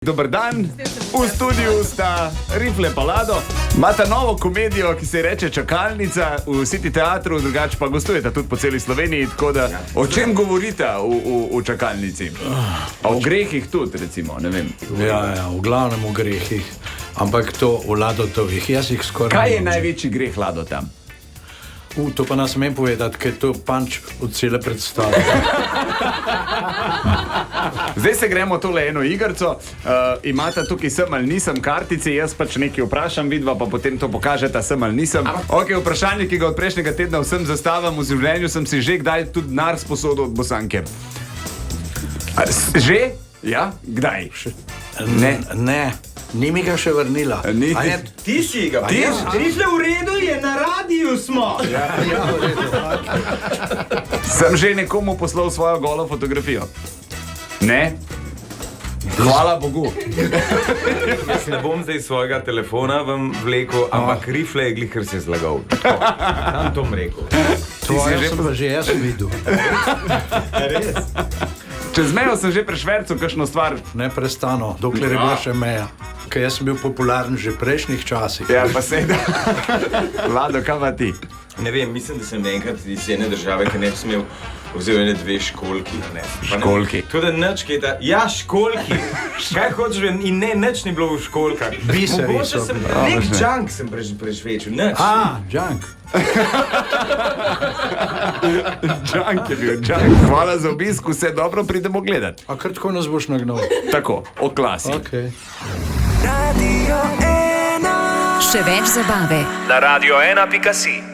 Dober dan, v studiu sta Rifle pa Lado. Imata novo komedijo, ki se reče Čakalnica v City teatru, drugače pa gostujete tudi po celi Sloveniji. Tako da, o čem govorite v Čakalnici? O grehih tudi, recimo, ne vem. Ja, v glavnem o grehih, ampak to v Ladotovih jezikih skoraj. Kaj je največji greh Lado tam? To pa nas smem povedati, ker to panč od cele predstave. Zdaj se gremo tole eno igrico. Imata tukaj sem ali nisem kartice, jaz pač nekaj vprašam, vidva pa potem to pokažeta sem ali nisem. Ok, vprašanje, ki ga od prejšnjega tedna vsem zastavam v življenju, sem si že kdaj tudi denar sposodil od Bosanke. Že? Ja? Kdaj? Ne. Ni mi ga še vrnila. Ti si ga. Rifle v redu je, na radiju smo. Ja, v redu. Sem že nekomu poslal svojo golo fotografijo? Ne? Hvala Bogu. Jaz ne bom zdaj svojega telefona vam vlekel, ampak Rifle je glih, ker se je zlagal. Tam to bom rekel. Tvoje sem pa že jaz videl. Res? Čez mejo sem že prešvercil kakšno stvar. Neprestano, dokler je bila še meja. Ker jaz sem bil popularen že v prejšnjih časih. Ja, pa seveda. Lado, kaj pa ti? Ne vem, mislim, da sem enkrat iz ene države, ki ne bi smel vzel ene dve školki. Školki? To da nič, kaj ta... Ja, školki! Kaj hočeš ven? In ne, nič ni bilo v školkah. Biseri Mogoče so sem... bili. Nek junk sem prežvečil, nič. Junk. Džank je bil, džank. Hvala za obisk, vse dobro, pridemo gledat. A kar tako nas boš nagnal? Tako, o klasi. Okay. Še več zabave na radio1.si.